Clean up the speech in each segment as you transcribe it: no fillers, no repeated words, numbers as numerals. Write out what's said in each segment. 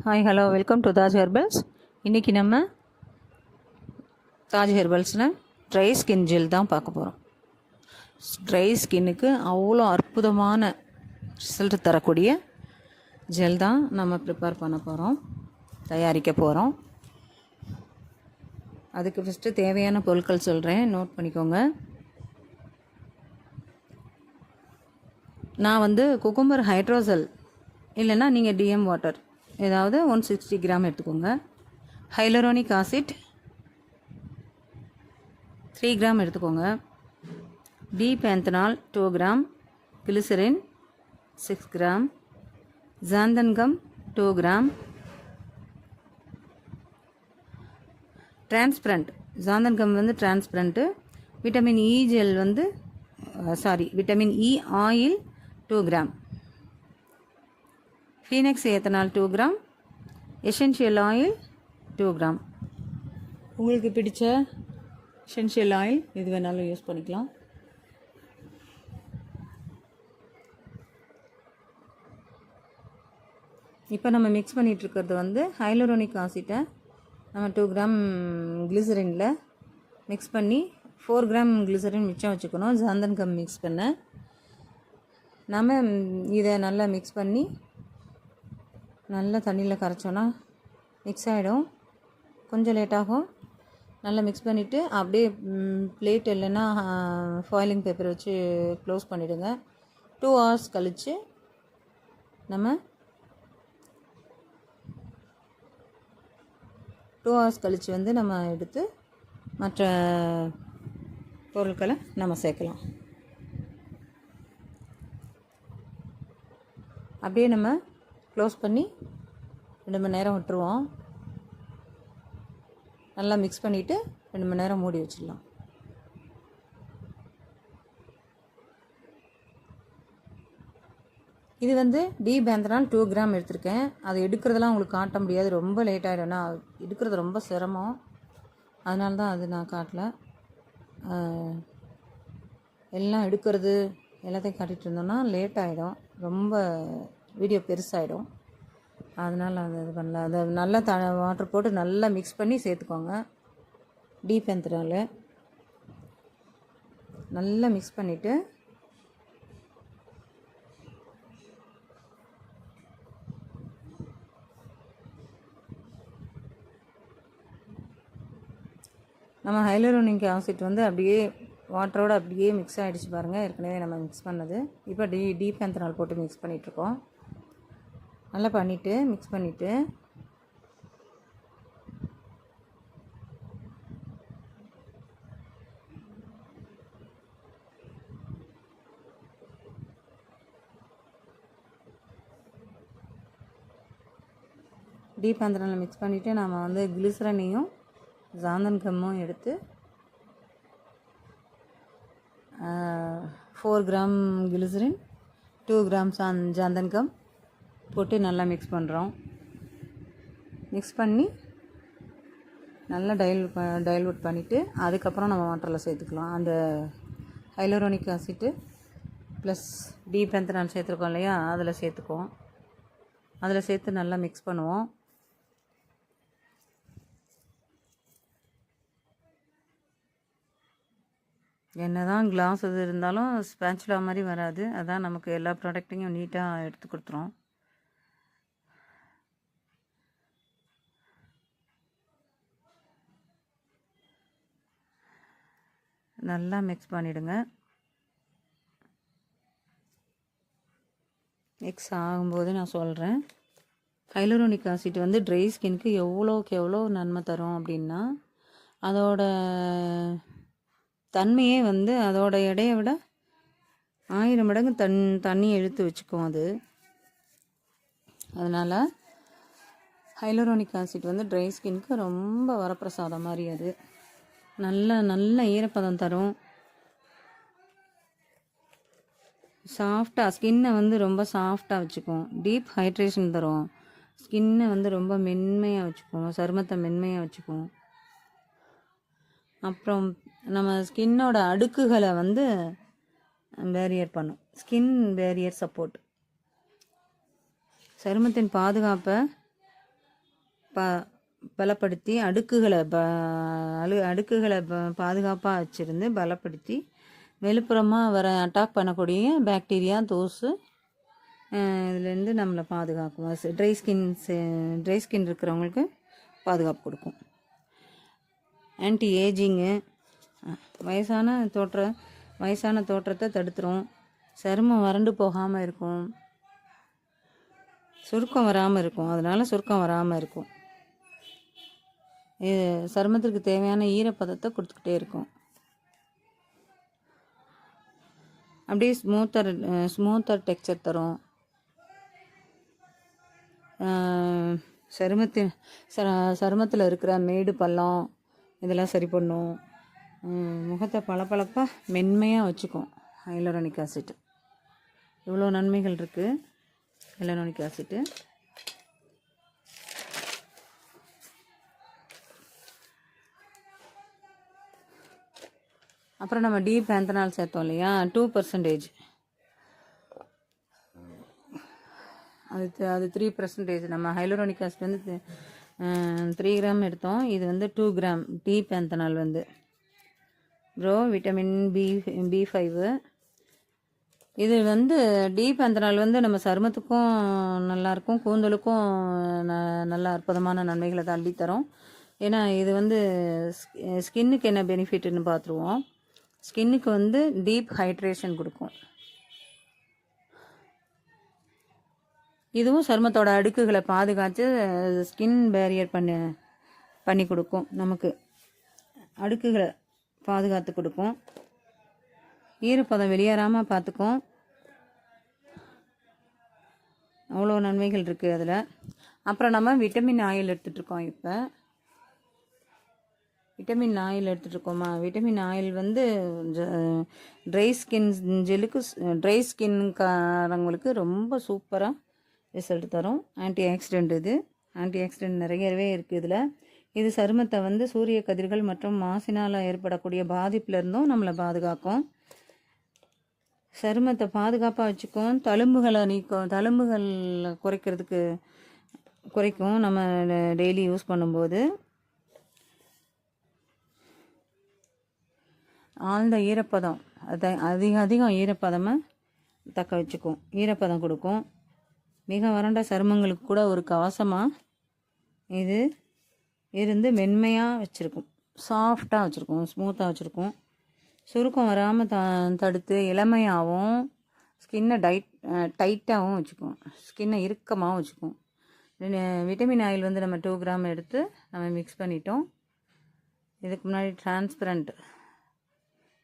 Hi hello welcome to Taj herbals. இன்றைக்கி நம்ம Taj ஹெர்பல்ஸில் dry skin gel தான் பார்க்க போகிறோம். ட்ரை ஸ்கின்னுக்கு அவ்வளோ அற்புதமான ரிசல்ட் தரக்கூடிய ஜெல் தான் நம்ம ப்ரிப்பேர் பண்ண போகிறோம், தயாரிக்க போகிறோம். அதுக்கு ஃபஸ்ட்டு தேவையான பொருட்கள் சொல்கிறேன், நோட் பண்ணிக்கோங்க. நான் குக்கும்பர் ஹைட்ரோசல் இல்லைன்னா நீங்கள் டிஎம் வாட்டர் ஏதாவது 160 கிராம் எடுத்துக்கோங்க. ஹைலரோனிக் ஆசிட் 3 கிராம் எடுத்துக்கோங்க. D panthenol 2 gram, glycerin 6 gram, xanthan gum 2 gram, transparent xanthan gum transparent, vitamin E gel vitamin E oil 2 gram, phenoxyethanol 2 gram, essential oil 2 gram. உங்களுக்கு பிடிச்ச எசென்ஷியல் ஆயில் எது வேணாலும் use பண்ணிக்கலாம். இப்போ நம்ம மிக்ஸ் பண்ணிகிட்ருக்கிறது ஹைலரோனிக் ஆசிட்டை நம்ம 2 கிராம் கிளிசரினில் மிக்ஸ் பண்ணி 4 கிராம் கிளிசரின் மிச்சம் வச்சுக்கணும். ஜாந்தன்கம் மிக்ஸ் பண்ண நம்ம இதை நல்லா மிக்ஸ் பண்ணி நல்லா தண்ணியில் கரைச்சோன்னா மிக்ஸ் ஆகிடும். கொஞ்சம் லேட்டாகும். நல்லா மிக்ஸ் பண்ணிவிட்டு அப்படியே பிளேட் இல்லைன்னா ஃபாயிலிங் பேப்பர் வச்சு க்ளோஸ் பண்ணிவிடுங்க. 2 hours கழித்து நம்ம 2 hours கழித்து நம்ம எடுத்து மற்ற பொருட்களை நம்ம சேர்க்கலாம். அப்படியே நம்ம க்ளோஸ் பண்ணி 2 மணி நேரம் விட்டுருவோம். நல்லா மிக்ஸ் பண்ணிவிட்டு 2 மணி நேரம் மூடி வச்சிடலாம். இது டீபேந்தனால் 2 கிராம் எடுத்திருக்கேன். அது எடுக்கிறதெல்லாம் உங்களுக்கு காட்ட முடியாது, ரொம்ப லேட் ஆகிடும். நான் எடுக்கிறது ரொம்ப சிரமம், அதனால தான் அது நான் காட்டல. எல்லாம் எடுக்கிறது எல்லாத்தையும் காட்டிகிட்டு இருந்தோன்னா லேட் ஆகிடும், ரொம்ப வீடியோ பெருசாகிடும். அதனால் அது இது பண்ணல. அதை நல்லா வாட்டர் போட்டு நல்லா மிக்ஸ் பண்ணி சேர்த்துக்கோங்க. டீபேந்தனால் நல்லா மிக்ஸ் பண்ணிவிட்டு நம்ம ஹைலரோனிக் ஆசிட் அப்படியே வாட்டரோடு அப்படியே மிக்ஸ் ஆகிடுச்சு பாருங்கள். ஏற்கனவே நம்ம மிக்ஸ் பண்ணது. இப்போ டீபேந்தனால் போட்டு மிக்ஸ் பண்ணிகிட்ருக்கோம். நல்லா பண்ணிவிட்டு மிக்ஸ் பண்ணிவிட்டு டீபேந்தனால் மிக்ஸ் பண்ணிவிட்டு நம்ம கிளிசரனையும் ஜாந்தன்கம்மும் எடுத்து 4 கிராம் கிளிசரின் 2 கிராம் ஜாந்தன்கம் போட்டு நல்லா மிக்ஸ் பண்ணுறோம். மிக்ஸ் பண்ணி நல்லா டைல்யூட் பண்ணிவிட்டு அதுக்கப்புறம் நம்ம வாட்டரில் சேர்த்துக்கலாம். அந்த ஹைலரோனிக் ஆசிட்டு ப்ளஸ் டீபேந்தனால் சேர்த்துருக்கோம் இல்லையா, அதில் சேர்த்துக்குவோம். அதில் சேர்த்து நல்லா மிக்ஸ் பண்ணுவோம். என்ன தான் கிளாஸ் இது இருந்தாலும் ஸ்பேச்சுலா மாதிரி வராது. அதான் நமக்கு எல்லா ப்ராடக்ட்டையும் நீட்டாக எடுத்து கொடுத்துரும். நல்லா மிக்ஸ் பண்ணிவிடுங்க. மிக்ஸ் ஆகும்போது நான் சொல்கிறேன். ஹைலரோனிக் ஆசிட் ட்ரை ஸ்கின்க்கு எவ்வளோக்கு எவ்வளோ நன்மை தரும் அப்படின்னா, அதோட தன்மையே அதோட எடையை விட 1000 மடங்கு தண்ணி இழுத்து வச்சுக்கும் அது. அதனால் ஹைலரோனிக் ஆசிட் ட்ரை ஸ்கின்க்கு ரொம்ப வரப்பிரசாதம் மாதிரி. அது நல்ல ஈரப்பதம் தரும். சாஃப்டாக ஸ்கின்னை ரொம்ப சாஃப்டாக வச்சுக்கும். டீப் ஹைட்ரேஷன் தரும். ஸ்கின்னை ரொம்ப மென்மையாக வச்சுக்கும், சருமத்தை மென்மையாக வச்சுக்கும். அப்புறம் நம்ம ஸ்கின்னோட அடுக்குகளை பேரியர் பண்ணும். ஸ்கின் பேரியர் சப்போர்ட் சருமத்தின் பாதுகாப்பை பலப்படுத்தி அடுக்குகளை பாதுகாப்பாக வச்சுருந்து பலப்படுத்தி வெளிப்புறமாக வர அட்டாக் பண்ணக்கூடிய பாக்டீரியா தோசு இதுலேருந்து நம்மளை பாதுகாக்கும். ட்ரை ஸ்கின் இருக்கிறவங்களுக்கு பாதுகாப்பு கொடுக்கும். ஆன்டி ஏஜிங்கு வயசான தோற்றத்தை தடுத்துரும். சருமம் வறண்டு போகாமல் இருக்கும். சுருக்கம் வராமல் இருக்கும். அதனால் சுருக்கம் வராமல் இருக்கும். இது சருமத்திற்கு தேவையான ஈரப்பதத்தை கொடுத்துக்கிட்டே இருக்கும். அப்படியே ஸ்மூத்தர் டெக்ஸ்சர் தரும். சருமத்தில் இருக்கிற மேடு பள்ளம் இதெல்லாம் சரி பண்ணும். முகத்தை பளபளப்பாக மென்மையாக வச்சுக்கும் ஹைலூரோனிக் ஆசிட். இவ்வளோ நன்மைகள் இருக்குது ஹைலூரோனிக் ஆசிட்டு. அப்புறம் நம்ம D-பேந்தனால் சேர்த்தோம் இல்லையா, 2%. அது 3%. நம்ம ஹைலூரோனிக் ஆசிட் வந்து 3 கிராம் எடுத்தோம். இது வந்து 2 கிராம் D-பேந்தனால் வந்து. Vitamin B5. இது வந்து D-பேந்தனால் வந்து நம்ம சருமத்துக்கும் நல்லாயிருக்கும், கூந்தலுக்கும் நல்ல அற்புதமான நன்மைகளை தள்ளித்தரும். ஏன்னா இது வந்து ஸ்கின்னுக்கு என்ன பெனிஃபிட்னு பார்த்துருவோம். ஸ்கின்னுக்கு வந்து டீப் ஹைட்ரேஷன் கொடுக்கும். இதுவும் சருமத்தோட அடுக்குகளை பாதுகாத்து ஸ்கின் பேரியர் பண்ணி கொடுக்கும். நமக்கு அடுக்குகளை பாதுகாத்து கொடுக்கும். ஈரப்பதம் வெளியேறாமல் பார்த்துக்கும். அவ்வளோ நன்மைகள் இருக்குது அதில். அப்புறம் நம்ம விட்டமின் ஆயில் எடுத்துகிட்ருக்கோம். இப்போ விட்டமின் ஆயில் எடுத்துகிட்ருக்கோமா, விட்டமின் ஆயில் வந்து ட்ரை ஸ்கின்காரங்களுக்கு ரொம்ப சூப்பராக ரிசல்ட் தரும். Antioxidant. இது ஆன்டி ஆக்சிடென்ட் நிறையவே இருக்குது இதில். இது சருமத்தை வந்து சூரிய கதிர்கள் மற்றும் மாசினால் ஏற்படக்கூடிய பாதிப்புலேருந்தும் நம்மளை பாதுகாக்கும். சருமத்தை பாதுகாப்பாக வச்சுக்கும். தழும்புகளை நீக்கும். தழும்புகள் குறைக்கும் நம்ம டெய்லி யூஸ் பண்ணும்போது. ஆழ்ந்த ஈரப்பதம், அதிகம் ஈரப்பதமாக தக்க வச்சுக்கும். ஈரப்பதம் கொடுக்கும். மிக வறண்ட சருமங்களுக்கு கூட ஒரு கவசமாக இது இருந்து மென்மையாக வச்சுருக்கும். சாஃப்டாக வச்சுருக்கும். ஸ்மூத்தாக வச்சுருக்கும். சுருக்கம் வராமல் தடுத்து இளமையாகவும் ஸ்கின்னை டைட்டாகவும் வச்சுக்கும். ஸ்கின்னை இறுக்கமாகவும் வச்சுக்கும். விட்டமின் ஆயில் வந்து நம்ம 2 கிராம் எடுத்து நம்ம மிக்ஸ் பண்ணிட்டோம். இதுக்கு முன்னாடி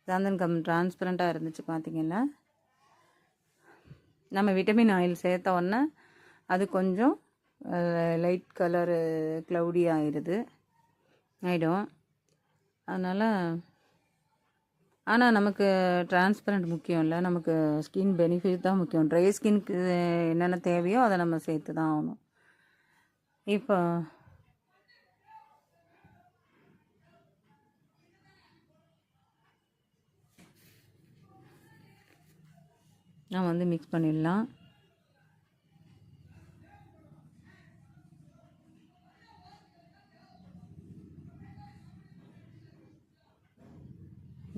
சாந்தன் கம் டிரான்ஸ்பரண்ட்டாக இருந்துச்சு பார்த்திங்கன்னா. நம்ம விட்டமின் ஆயில் சேர்த்த உடனே அது கொஞ்சம் லைட் கலரு க்ளவுடி ஆகிடும். அதனால் ஆனால் நமக்கு டிரான்ஸ்பரண்ட் முக்கியம் இல்லை, நமக்கு ஸ்கின் பெனிஃபிட் தான் முக்கியம். ட்ரை ஸ்கின்க்கு என்னென்ன தேவையோ அதை நம்ம சேர்த்து தான் ஆகணும். இப்போ நான் வந்து மிக்ஸ் பண்ணிடலாம்.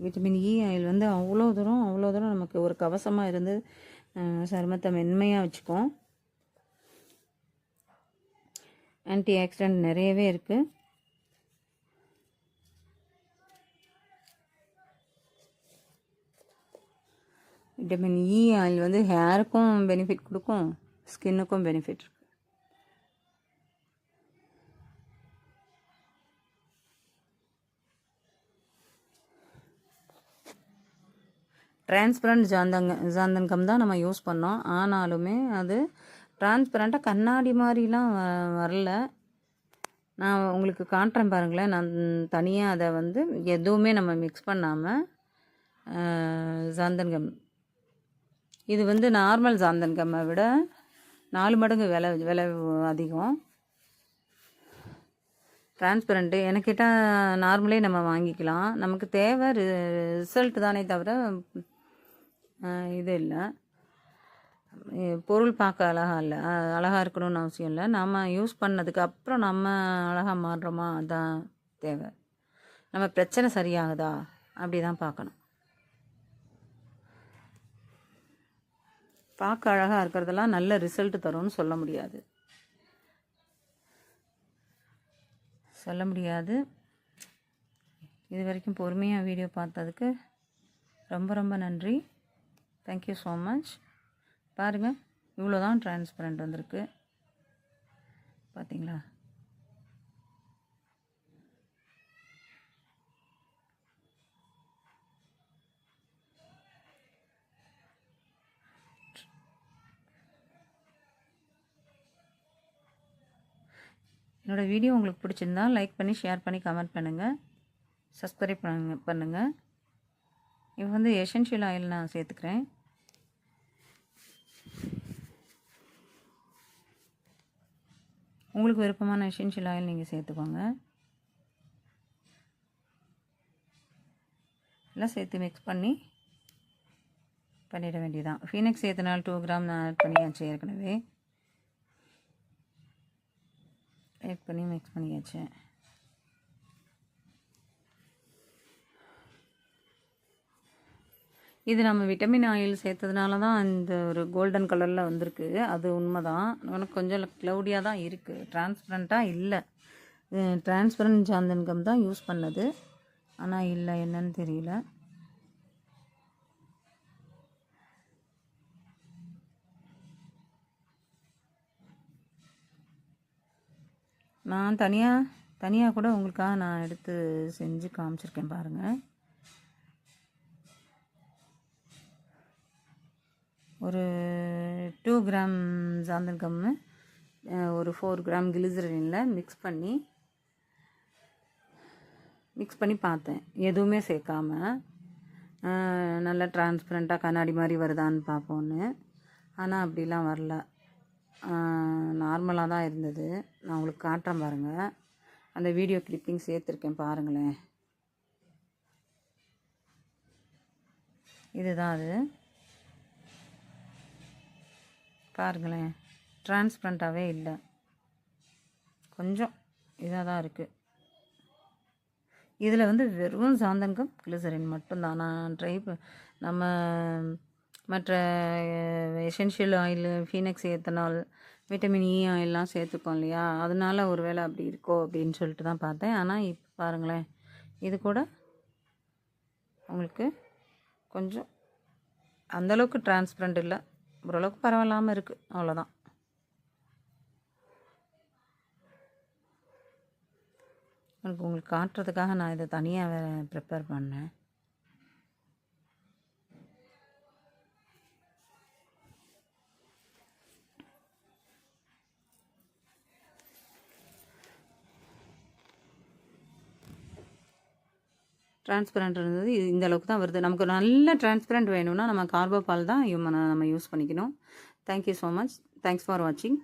விட்டமின் இ ஆயில் வந்து அவ்வளோ தூரம் நமக்கு ஒரு கவசமாக இருந்து சருமத்தை மென்மையாக வச்சுக்கும். ஆன்டி ஆக்சிடென்ட் நிறையவே இருக்குது. விட்டமின் இ ஆயில் வந்து ஹேருக்கும் பெனிஃபிட் கொடுக்கும், ஸ்கின்னுக்கும் பெனிஃபிட் இருக்குது. டிரான்ஸ்பரண்ட் சாந்தன் கம் தான் நம்ம யூஸ் பண்ணோம். ஆனாலுமே அது டிரான்ஸ்பரண்ட்டாக கண்ணாடி மாதிரிலாம் வரல. நான் உங்களுக்கு காட்டுறேன் பாருங்களேன். நான் தனியாக அதை வந்து எதுவுமே நம்ம மிக்ஸ் பண்ணாமல் சாந்தன் கம், இது வந்து நார்மல் சாந்தன் கம்மை விட 4 மடங்கு விலை அதிகம். டிரான்ஸ்பரண்ட்டு எனக்கிட்ட நார்மலே நம்ம வாங்கிக்கலாம். நமக்கு தேவை ரிசல்ட் தானே தவிர இது இல்லை. பொருள் பார்க்க அழகா இல்லை, அழகாக இருக்கணும்னு அவசியம் இல்லை. நம்ம யூஸ் பண்ணதுக்கு அப்புறம் நம்ம அழகாக மாறுறோமா, அதான் தேவை. நம்ம பிரச்சனை சரியாகுதா அப்படி தான் பார்க்கணும். பார்க்க அழகாக இருக்கிறதெல்லாம் நல்ல ரிசல்ட் தரும்னு சொல்ல முடியாது. இது வரைக்கும் பொறுமையாக வீடியோ பார்த்ததுக்கு ரொம்ப ரொம்ப நன்றி. Thank you so much. பாருங்கள், இவ்வளோ தான் டிரான்ஸ்பரண்ட் வந்திருக்கு. பார்த்தீங்களா? என்னோடய வீடியோ உங்களுக்கு பிடிச்சிருந்தா லைக் பண்ணி, ஷேர் பண்ணி, கமெண்ட் பண்ணுங்கள், சப்ஸ்கிரைப் பண்ணுங்கள். இப்போ வந்து எசென்ஷியல் ஆயில் நான் சேர்த்துக்கிறேன். உங்களுக்கு விருப்பமான எசென்ஷியல் ஆயில் நீங்கள் சேர்த்துக்கோங்க. எல்லாம் சேர்த்து மிக்ஸ் பண்ணிட வேண்டியதான். ஃபீனிக்ஸ் சேர்த்தனால் 2 கிராம் நான் ஆட் பண்ணியாச்சு, ஏற்கனவே ஆட் பண்ணி மிக்ஸ் பண்ணியாச்சு. இது நம்ம விட்டமின் ஆயில் சேர்த்ததுனால தான் இந்த ஒரு கோல்டன் கலரில் வந்திருக்கு. அது உண்மை தான். எனக்கு கொஞ்சம் க்ளவுடியாக தான் இருக்குது, டிரான்ஸ்பரண்ட்டாக இல்லை. டிரான்ஸ்பரண்ட் சாந்தன் கம் தான் யூஸ் பண்ணது, ஆனால் இல்லை, என்னன்னு தெரியல. நான் தனியாக கூட உங்களுக்காக நான் எடுத்து செஞ்சு காமிச்சிருக்கேன் பாருங்கள். ஒரு 2 கிராம் சாந்தன் கம்மு, ஒரு 4 கிராம் கிளிசரினில் மிக்ஸ் பண்ணி பார்த்தேன். எதுவுமே சேர்க்காம நல்லா டிரான்ஸ்பரண்ட்டாக கண்ணாடி மாதிரி வருதான்னு பார்ப்போன்னு. ஆனால் அப்படிலாம் வரல, நார்மலாக தான் இருந்தது. நான் உங்களுக்கு காட்டுறேன் பாருங்கள். அந்த வீடியோ கிளிப்பிங் சேர்த்துருக்கேன் பாருங்களேன். இதுதான் அது, பாருங்களேன். டிரான்ஸ்பரண்ட்டாகவே இல்லை, கொஞ்சம் இதாக தான் இருக்குது. இதில் வந்து வெறும் சாந்தன் கம் கிளிசரின் மட்டும்தான் நான் நம்ம மற்ற essential oil, phenoxyethanol, vitamin E ஆயிலெலாம் சேர்த்துக்கோம் இல்லையா, அதனால ஒரு வேளை அப்படி இருக்கோ அப்படின்னு சொல்லிட்டு தான் பார்த்தேன். ஆனால் இப்போ பாருங்களேன், இது கூட உங்களுக்கு கொஞ்சம் அந்தளவுக்கு டிரான்ஸ்பரண்ட் இல்லை, ஓரளவுக்கு பரவாயில்லாமல் இருக்குது, அவ்வளோதான். உங்களுக்கு காட்டுறதுக்காக நான் இதை தனியாக ப்ரிப்பேர் பண்ணேன். டிரான்ஸ்பரண்ட் இருந்தது, இது இந்த அளவுக்கு தான் வருது. நமக்கு நல்ல டிரான்ஸ்பரண்ட் வேணும்னா நம்ம கார்போ பால் தான் நம்ம யூஸ் பண்ணிக்கணும். Thank you so much. Thanks for வாட்சிங்.